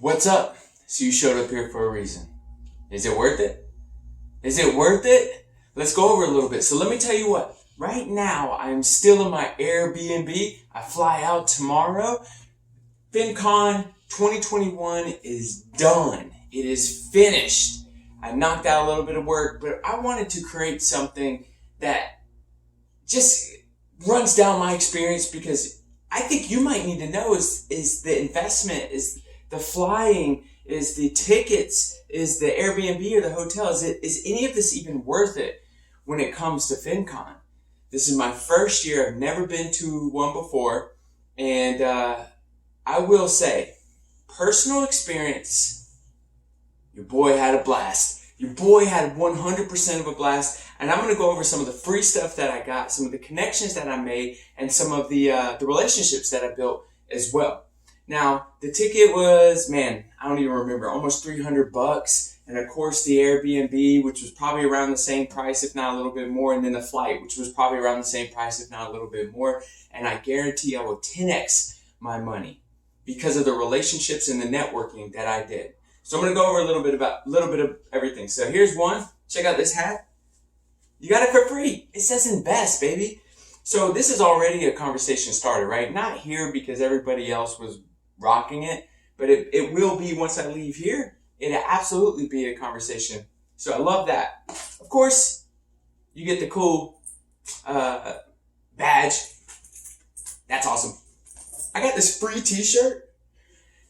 What's up? So you showed up here for a reason. Is it worth it? Is it worth it? Let's go over a little bit. So let me tell you what. Right now, I'm still in my Airbnb. I fly out tomorrow. FINCON 2021 is done. It is finished. I knocked out a little bit of work, but I wanted to create something that just runs down my experience, because I think you might need to know is the investment, is the flying, is the tickets, is the Airbnb or the hotel, is any of this even worth it when it comes to FINCON? This is my first year. I've never been to one before. And I will say, personal experience, your boy had a blast. Your boy had 100% of a blast. And I'm going to go over some of the free stuff that I got, some of the connections that I made, and some of the relationships that I built as well. Now, the ticket was, I don't even remember, almost $300. And of course the Airbnb, which was probably around the same price, if not a little bit more. And then the flight, which was probably around the same price, if not a little bit more. And I guarantee I will 10x my money because of the relationships and the networking that I did. So I'm going to go over a little bit of everything. So here's one. Check out this hat. You got it for free. It says invest, baby. So this is already a conversation starter, right? Not here because everybody else was rocking it, but it will be once I leave here. It'll absolutely be a conversation. So I love that. Of course, you get the cool badge. That's awesome. I got this free t-shirt.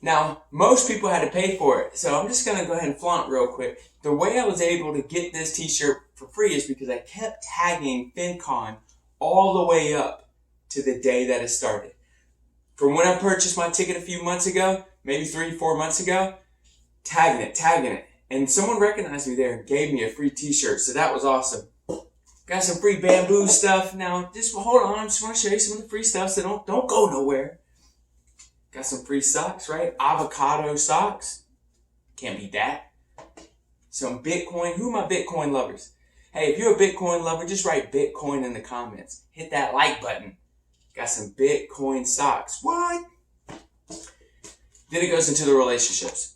Now, most people had to pay for it, so I'm just going to go ahead and flaunt real quick. The way I was able to get this t-shirt for free is because I kept tagging FINCON all the way up to the day that it started. From when I purchased my ticket a few months ago, maybe 3-4 months ago, tagging it. And someone recognized me there and gave me a free t-shirt, so that was awesome. Got some free bamboo stuff. Now, just hold on, I just want to show you some of the free stuff, so don't go nowhere. Got some free socks, right? Avocado socks. Can't beat that. Some Bitcoin. Who are my Bitcoin lovers? Hey, if you're a Bitcoin lover, just write Bitcoin in the comments. Hit that like button. Got some Bitcoin socks. What? Then it goes into the relationships.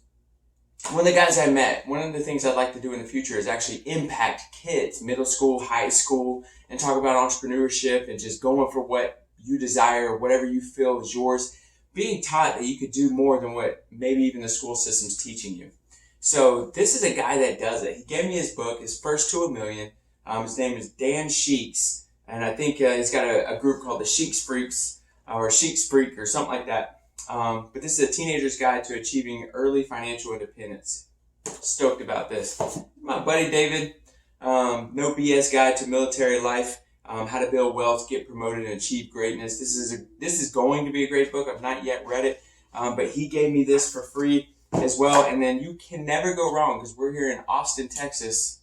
One of the guys I met, one of the things I'd like to do in the future is actually impact kids, middle school, high school, and talk about entrepreneurship and just going for what you desire or whatever you feel is yours. Being taught that you could do more than what maybe even the school system's teaching you. So this is a guy that does it. He gave me his book, his first to $1 million. His name is Dan Sheeks. And I think he's got a group called the Sheeks Freaks or Sheeks Freak or something like that. But this is a teenager's guide to achieving early financial independence. Stoked about this. My buddy David, no BS guide to military life. How to build wealth, get promoted, and achieve greatness. This is going to be a great book. I've not yet read it, but he gave me this for free as well. And then you can never go wrong because we're here in Austin, Texas,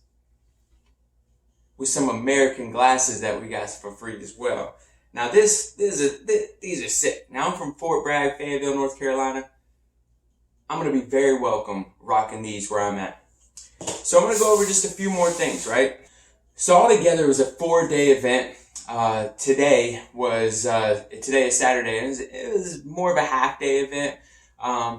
with some American glasses that we got for free as well. Now these are sick. Now I'm from Fort Bragg, Fayetteville, North Carolina. I'm gonna be very welcome rocking these where I'm at. So I'm gonna go over just a few more things, right? So altogether, it was a 4-day event. Today is Saturday, and it was more of a half-day event,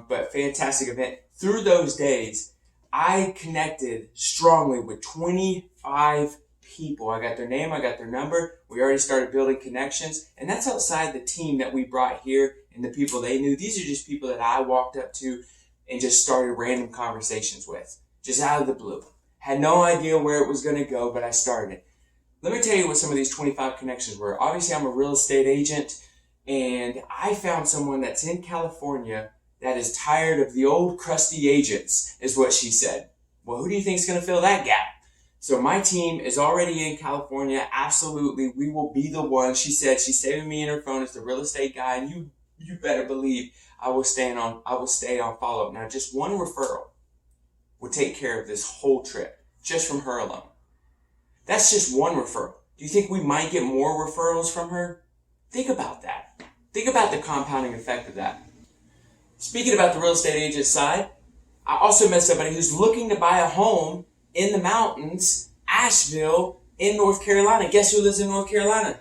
but fantastic event. Through those days, I connected strongly with 25 people. I got their name, I got their number. We already started building connections, and that's outside the team that we brought here and the people they knew. These are just people that I walked up to and just started random conversations with, just out of the blue. Had no idea where it was going to go, but I started. Let me tell you what some of these 25 connections were. Obviously, I'm a real estate agent, and I found someone that's in California that is tired of the old crusty agents, is what she said. Well, who do you think is going to fill that gap? So my team is already in California. Absolutely, we will be the one. She said she's saving me in her phone as the real estate guy, and you better believe I will stay on follow-up. Now, just one referral would take care of this whole trip, just from her alone. That's just one referral. Do you think we might get more referrals from her? Think about that. Think about the compounding effect of that. Speaking about the real estate agent side, I also met somebody who's looking to buy a home in the mountains, Asheville, in North Carolina. Guess who lives in North Carolina?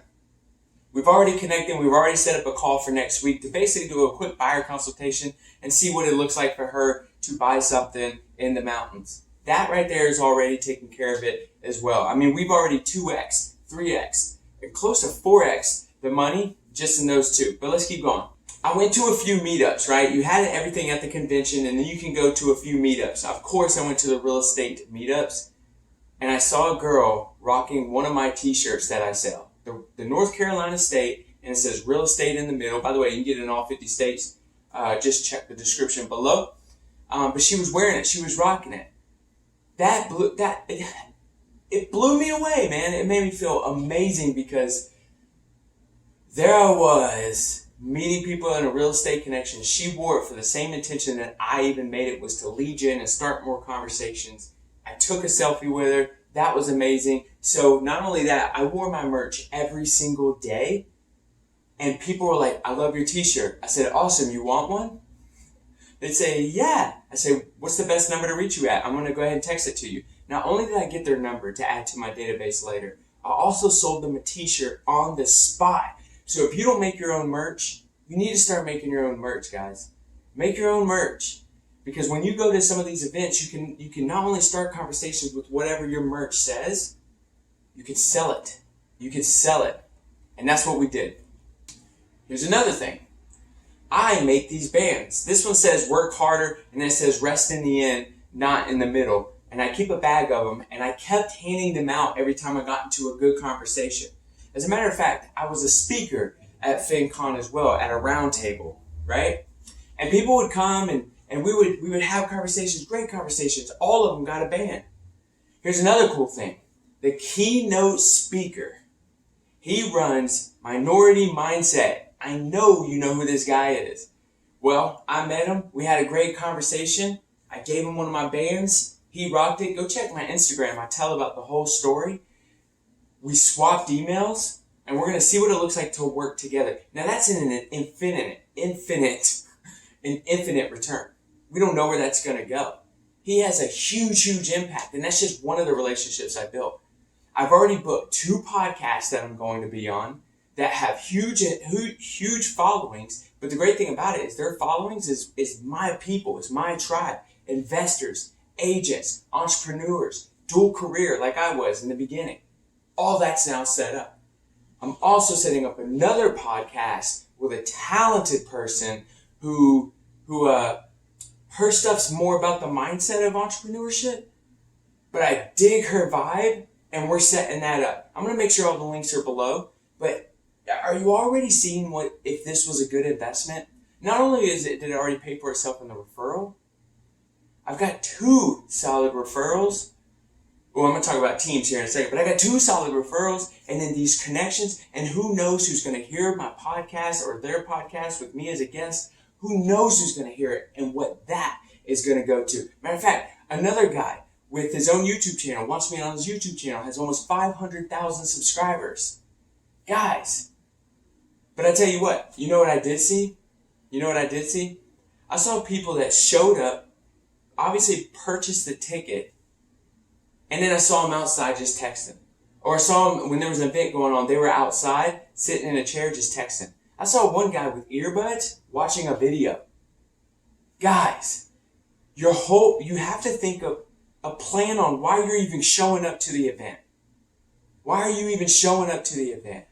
We've already connected. We've already set up a call for next week to basically do a quick buyer consultation and see what it looks like for her to buy something in the mountains. That right there is already taking care of it as well. I mean, we've already 2x, 3x, and close to 4x the money just in those two. But let's keep going. I went to a few meetups, right? You had everything at the convention, and then you can go to a few meetups. Of course, I went to the real estate meetups, and I saw a girl rocking one of my t-shirts that I sell. The North Carolina state, and it says real estate in the middle. By the way, you can get it in all 50 states. Just check the description below. But she was wearing it. She was rocking it. It blew me away, man. It made me feel amazing because there I was meeting people in a real estate connection. She wore it for the same intention that I even made it, was to lead gen and start more conversations. I took a selfie with her. That was amazing. So not only that, I wore my merch every single day. And people were like, I love your t-shirt. I said, awesome, you want one? They'd say, yeah. I say, what's the best number to reach you at? I'm going to go ahead and text it to you. Not only did I get their number to add to my database later, I also sold them a t-shirt on the spot. So if you don't make your own merch, you need to start making your own merch, guys. Make your own merch. Because when you go to some of these events, you can not only start conversations with whatever your merch says, you can sell it. You can sell it. And that's what we did. Here's another thing. I make these bands. This one says work harder, and then it says rest in the end, not in the middle. And I keep a bag of them, and I kept handing them out every time I got into a good conversation. As a matter of fact, I was a speaker at FINCON as well, at a round table, right? And people would come and we would have conversations, great conversations. All of them got a band. Here's another cool thing. The keynote speaker, he runs Minority Mindset. I know you know who this guy is. Well, I met him. We had a great conversation. I gave him one of my bands. He rocked it. Go check my Instagram. I tell about the whole story. We swapped emails, and we're going to see what it looks like to work together. Now, that's in an infinite return. We don't know where that's going to go. He has a huge impact, and that's just one of the relationships I built. I've already booked 2 podcasts that I'm going to be on that have huge followings. But the great thing about it is their followings is my people, is my tribe, investors, agents, entrepreneurs, dual career like I was in the beginning. All that's now set up. I'm also setting up another podcast with a talented person who her stuff's more about the mindset of entrepreneurship, but I dig her vibe, and we're setting that up. I'm going to make sure all the links are below, but are you already seeing if this was a good investment? Not only did it already pay for itself in the referral, I've got 2 solid referrals. Well, I'm going to talk about teams here in a second, but I got 2 solid referrals and then these connections, and who knows who's going to hear my podcast or their podcast with me as a guest. Who knows who's going to hear it and what that is going to go to. Matter of fact, another guy with his own YouTube channel wants me on his YouTube channel, has almost 500,000 subscribers. Guys, but I tell you what, you know what I did see? I saw people that showed up, obviously purchased the ticket, and then I saw them outside just texting. Or I saw them when there was an event going on, they were outside, sitting in a chair just texting. I saw one guy with earbuds watching a video. Guys, you have to think of a plan on why you're even showing up to the event. Why are you even showing up to the event?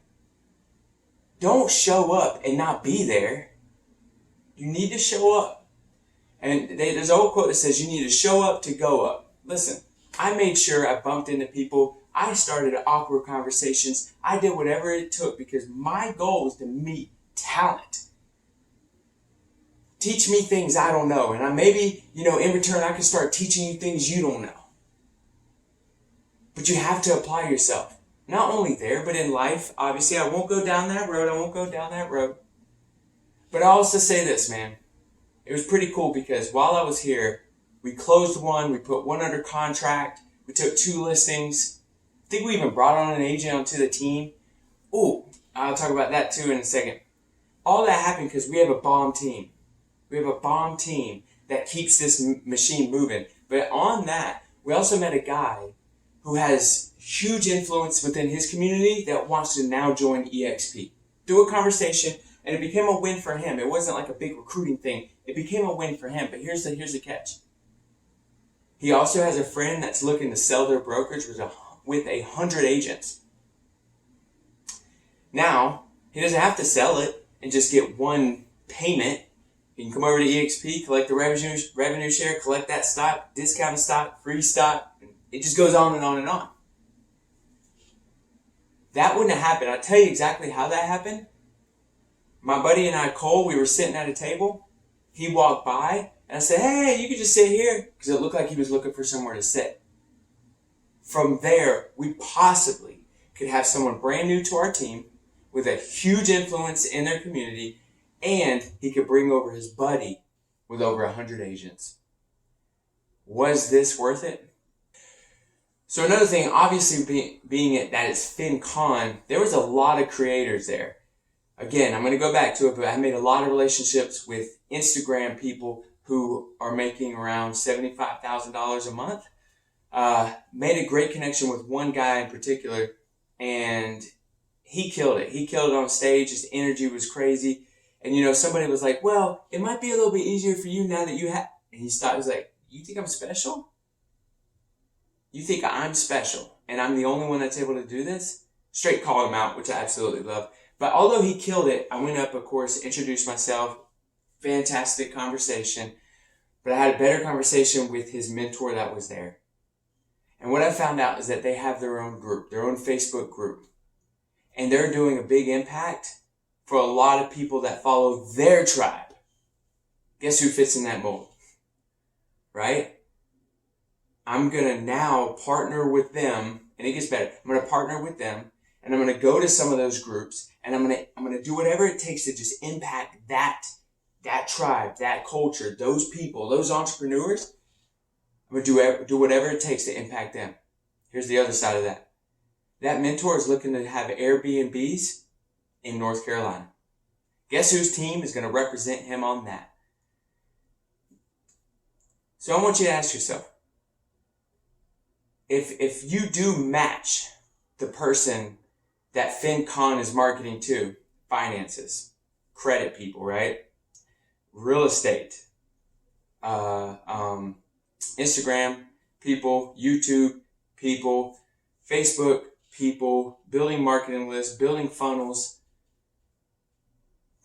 Don't show up and not be there. You need to show up. And there's an old quote that says you need to show up to go up. Listen, I made sure I bumped into people. I started awkward conversations. I did whatever it took because my goal was to meet talent. Teach me things I don't know. And maybe, in return, I can start teaching you things you don't know. But you have to apply yourself. Not only there, but in life. Obviously, I won't go down that road. But I'll also say this, man. It was pretty cool because while I was here, we closed one. We put one under contract. We took 2 listings. I think we even brought on an agent onto the team. Oh, I'll talk about that too in a second. All that happened because we have a bomb team. We have a bomb team that keeps this machine moving. But on that, we also met a guy who has huge influence within his community that wants to now join EXP. through a conversation, and it became a win for him. It wasn't like a big recruiting thing. It became a win for him. But here's the catch. He also has a friend that's looking to sell their brokerage with 100 agents. Now, he doesn't have to sell it and just get one payment. He can come over to EXP, collect the revenue share, collect that stock, discounted stock, free stock. It just goes on and on and on. That wouldn't have happened. I'll tell you exactly how that happened. My buddy and I, Cole, we were sitting at a table. He walked by, and I said, hey, you could just sit here, because it looked like he was looking for somewhere to sit. From there, we possibly could have someone brand new to our team with a huge influence in their community, and he could bring over his buddy with over 100 agents. Was this worth it? So another thing, obviously being it that it's FinCon, there was a lot of creators there. Again, I'm going to go back to it, but I made a lot of relationships with Instagram people who are making around $75,000 a month. Made a great connection with one guy in particular, and he killed it. He killed it on stage. His energy was crazy. And, somebody was like, well, it might be a little bit easier for you now that you have... And he stopped. He was like, you think I'm special? You think I'm special and I'm the only one that's able to do this? Straight called him out, which I absolutely love. But although he killed it, I went up, of course, introduced myself. Fantastic conversation. But I had a better conversation with his mentor that was there. And what I found out is that they have their own group, their own Facebook group. And they're doing a big impact for a lot of people that follow their tribe. Guess who fits in that mold? Right? I'm going to now partner with them, and it gets better. I'm going to partner with them, and I'm going to go to some of those groups, and I'm going to do whatever it takes to just impact that tribe, that culture, those people, those entrepreneurs. I'm going to do whatever it takes to impact them. Here's the other side of that. That mentor is looking to have AIRBNBs in North Carolina. Guess whose team is going to represent him on that? So I want you to ask yourself, if you do match the person that FinCon is marketing to, finances, credit people, right? Real estate, Instagram people, YouTube people, Facebook people, building marketing lists, building funnels,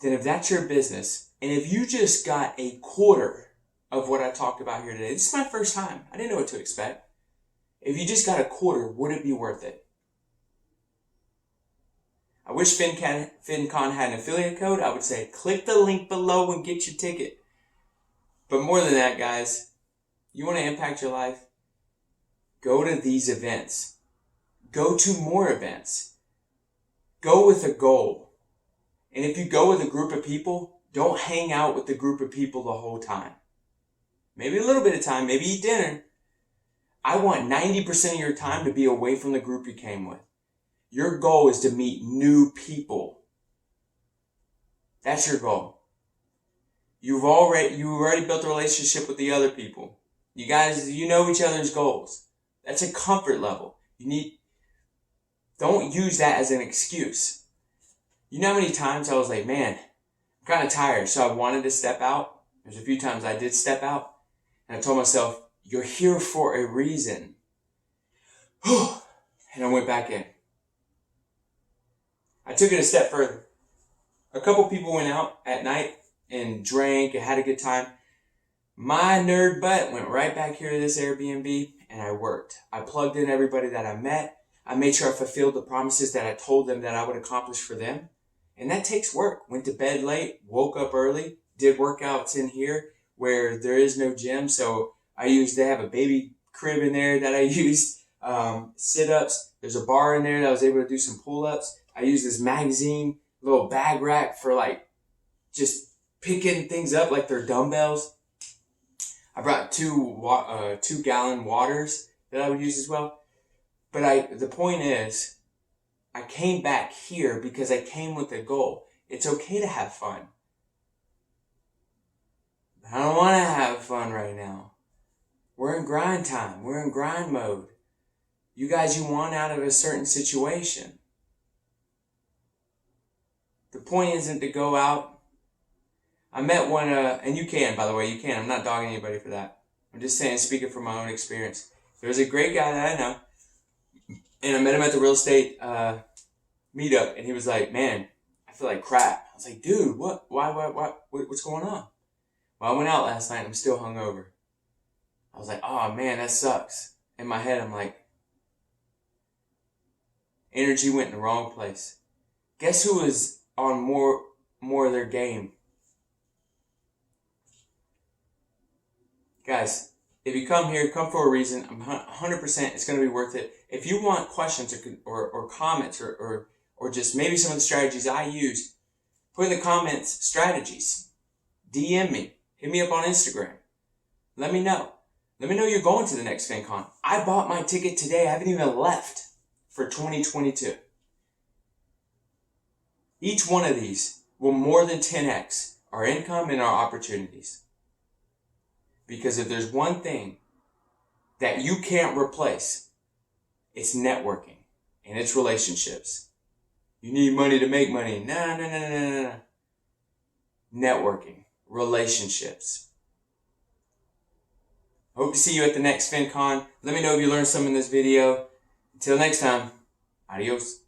then if that's your business, and if you just got a quarter of what I talked about here today, this is my first time. I didn't know what to expect. If you just got a quarter, would it be worth it? I wish FinCon had an affiliate code. I would say click the link below and get your ticket. But more than that, guys, you want to impact your life? Go to these events. Go to more events. Go with a goal. And if you go with a group of people, don't hang out with the group of people the whole time. Maybe a little bit of time, maybe eat dinner. I want 90% of your time to be away from the group you came with. Your goal is to meet new people. That's your goal. You already built a relationship with the other people. You guys, you know each other's goals. That's a comfort level. Don't use that as an excuse. You know how many times I was like, man, I'm kind of tired, so I wanted to step out. There's a few times I did step out, and I told myself, you're here for a reason. And I went back in. I took it a step further. A couple people went out at night and drank and had a good time. My nerd butt went right back here to this Airbnb, and I worked. I plugged in everybody that I met. I made sure I fulfilled the promises that I told them that I would accomplish for them. And that takes work. Went to bed late, woke up early, did workouts in here where there is no gym. So they have a baby crib in there that I used, sit-ups. There's a bar in there that I was able to do some pull-ups. I used this magazine, little bag rack for just picking things up like they're dumbbells. I brought 2-gallon waters that I would use as well. But the point is, I came back here because I came with a goal. It's okay to have fun. I don't want to have fun right now. We're in grind time. We're in grind mode. You guys, you want out of a certain situation. The point isn't to go out. I met one, and you can, by the way, you can. I'm not dogging anybody for that. I'm just saying, speaking from my own experience. There's a great guy that I know, and I met him at the real estate meetup, and he was like, man, I feel like crap. I was like, dude, what? Why, what's going on? Well, I went out last night, and I'm still hungover. I was like, oh, man, that sucks. In my head, I'm like, energy went in the wrong place. Guess who is on more of their game? Guys, if you come here, come for a reason. I'm 100% it's going to be worth it. If you want questions or comments or just maybe some of the strategies I use, put in the comments strategies. DM me. Hit me up on Instagram. Let me know. Let me know you're going to the next FinCon. I bought my ticket today. I haven't even left for 2022. Each one of these will more than 10x our income and our opportunities. Because if there's one thing that you can't replace, it's networking and it's relationships. You need money to make money. No. Networking, relationships. Hope to see you at the next FinCon. Let me know if you learned something in this video. Until next time, adios.